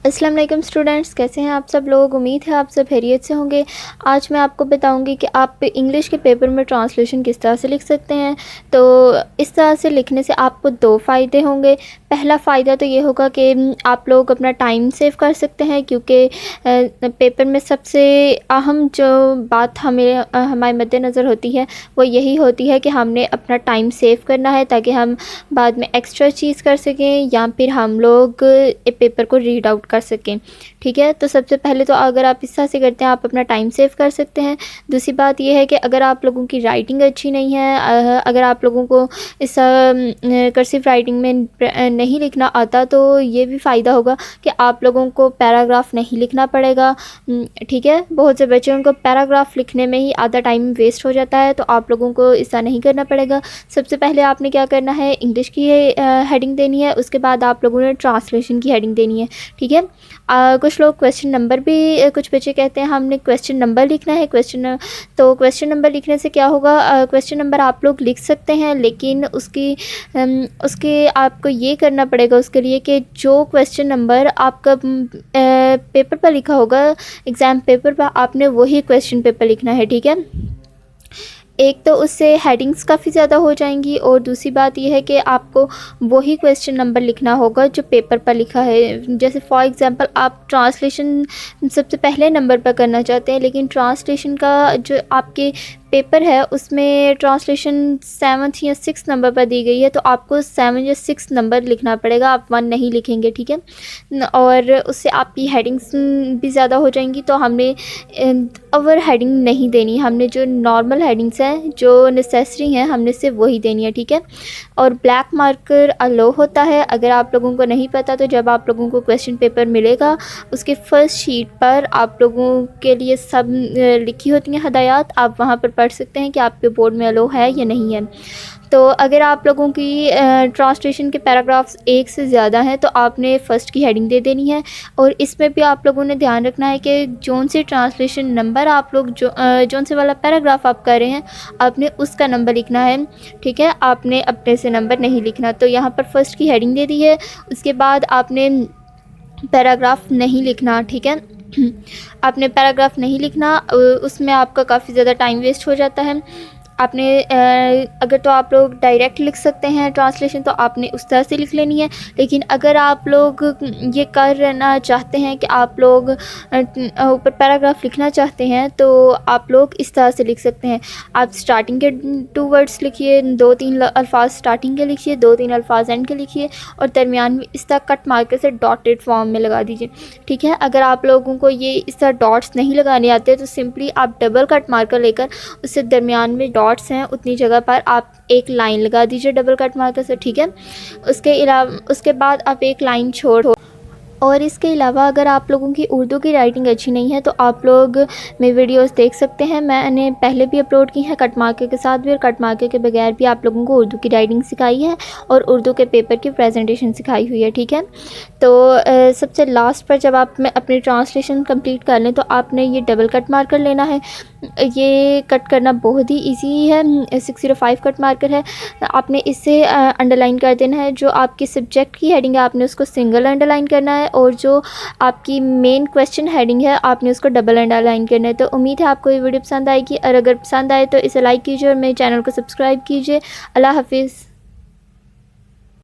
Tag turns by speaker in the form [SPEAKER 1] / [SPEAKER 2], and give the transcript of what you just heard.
[SPEAKER 1] अस्सलाम वालेकुम स्टूडेंट्स, कैसे हैं आप सब लोग। उम्मीद है आप सब खैरियत से होंगे। आज मैं आपको बताऊंगी कि आप इंग्लिश के पेपर में ट्रांसलेशन किस तरह से लिख सकते हैं। तो इस तरह से लिखने से आपको दो फ़ायदे होंगे। पहला फ़ायदा तो ये होगा कि आप लोग अपना टाइम सेव कर सकते हैं, क्योंकि पेपर में सबसे अहम जो बात हमारे मद्देनज़र होती है वो यही होती है कि हमने अपना टाइम सेव करना है, ताकि हम बाद में एक्स्ट्रा चीज़ कर सकें या फिर हम लोग पेपर को रीड आउट कर सकें। ठीक है, तो सबसे पहले तो अगर आप इस तरह से करते हैं आप अपना टाइम सेव कर सकते हैं। दूसरी बात यह है कि अगर आप लोगों की राइटिंग अच्छी नहीं है, अगर आप लोगों को इस कर्सिव राइटिंग में नहीं लिखना आता, तो ये भी फ़ायदा होगा कि आप लोगों को पैराग्राफ नहीं लिखना पड़ेगा। ठीक है, बहुत से बच्चों को पैराग्राफ लिखने में ही आधा टाइम वेस्ट हो जाता है, तो आप लोगों को ऐसा नहीं करना पड़ेगा। सबसे पहले आपने क्या करना है, इंग्लिश की हेडिंग देनी है, उसके बाद आप लोगों ने ट्रांसलेशन की हेडिंग देनी है। ठीक है, कुछ लोग क्वेश्चन नंबर भी, कुछ बच्चे कहते हैं हमने क्वेश्चन नंबर लिखना है। तो क्वेश्चन नंबर लिखने से क्या होगा, क्वेश्चन नंबर आप लोग लिख सकते हैं, लेकिन उसके आपको ये करना पड़ेगा उसके लिए कि जो क्वेश्चन नंबर आपका पेपर पर लिखा होगा, एग्ज़ाम पेपर पर, आपने वही क्वेश्चन पेपर लिखना है। ठीक है, एक तो उससे हेडिंग्स काफ़ी ज़्यादा हो जाएंगी, और दूसरी बात यह है कि आपको वही क्वेश्चन नंबर लिखना होगा जो पेपर पर लिखा है। जैसे फॉर एग्ज़ाम्पल आप ट्रांसलेशन सबसे पहले नंबर पर करना चाहते हैं, लेकिन ट्रांसलेशन का जो आपके पेपर है उसमें ट्रांसलेशन 7th या 6th नंबर पर दी गई है, तो आपको 7 या 6 नंबर लिखना पड़ेगा, आप 1 नहीं लिखेंगे। ठीक है, और उससे आपकी हेडिंग्स भी ज़्यादा हो जाएंगी। तो हमने ओवर हेडिंग नहीं देनी, हमने जो नॉर्मल हेडिंग्स हैं जो नेसेसरी हैं हमने सिर्फ वही देनी है। ठीक है, और ब्लैक मार्कर अलो होता है। अगर आप लोगों को नहीं पता, तो जब आप लोगों को क्वेश्चन पेपर मिलेगा उसके फर्स्ट शीट पर आप लोगों के लिए सब लिखी होती हैं हदायत, आप वहाँ पर पढ़ सकते हैं कि आपके बोर्ड में अलो है या नहीं है। तो अगर आप लोगों की ट्रांसलेशन के पैराग्राफ्स एक से ज़्यादा हैं, तो आपने फ़र्स्ट की हेडिंग दे देनी है। और इसमें भी आप लोगों ने ध्यान रखना है कि जोन से ट्रांसलेशन नंबर आप लोग जोन से वाला पैराग्राफ आप कर रहे हैं, आपने उसका नंबर लिखना है। ठीक है, आपने अपने से नंबर नहीं लिखना। तो यहाँ पर फ़र्स्ट की हेडिंग दे दी है, उसके बाद आपने पैराग्राफ नहीं लिखना। ठीक है, आपने पैराग्राफ नहीं लिखना, उसमें आपका काफ़ी ज़्यादा टाइम वेस्ट हो जाता है। आपने अगर तो आप लोग डायरेक्ट लिख सकते हैं ट्रांसलेशन, तो आपने उस तरह से लिख लेनी है। लेकिन अगर आप लोग ये करना चाहते हैं कि आप लोग ऊपर पैराग्राफ लिखना चाहते हैं, तो आप लोग इस तरह से लिख सकते हैं। आप स्टार्टिंग के 2 वर्ड्स लिखिए, 2-3 अल्फाज स्टार्टिंग के लिखिए, 2-3 अल्फाज एंड के लिखिए, और दरमियान में इस तरह कट मार्कर से डॉटेड फॉर्म में लगा दीजिए। ठीक है, अगर आप लोगों को ये इस तरह डॉट्स नहीं लगाने आते, तो सिंपली आप डबल कट मार्कर लेकर उससे दरमियान में डॉट्स हैं उतनी जगह पर आप एक लाइन लगा दीजिए डबल कट मार्कर से। ठीक है, उसके बाद आप एक लाइन छोड़। और इसके अलावा अगर आप लोगों की उर्दू की राइटिंग अच्छी नहीं है, तो आप लोग मेरी वीडियोस देख सकते हैं, मैंने पहले भी अपलोड की हैं कट मार्कर के साथ भी और कट मार्कर के बगैर भी आप लोगों को उर्दू की राइटिंग सिखाई है और उर्दू के पेपर की प्रेजेंटेशन सिखाई हुई है। ठीक है, तो सबसे लास्ट पर जब आप अपनी ट्रांसलेशन कंप्लीट कर लें, तो आपने ये डबल कट मार्कर लेना है। ये कट करना बहुत ही इजी है, 605 कट मार्कर है। आपने इसे अंडरलाइन कर देना है। जो आपकी सब्जेक्ट की हेडिंग है आपने उसको सिंगल अंडरलाइन करना है, और जो आपकी मेन क्वेश्चन हेडिंग है आपने उसको डबल अंडरलाइन करना है। तो उम्मीद है आपको ये वीडियो पसंद आएगी, और अगर पसंद आए तो इसे लाइक कीजिए और मेरे चैनल को सब्सक्राइब कीजिए। अल्लाह हाफिज़।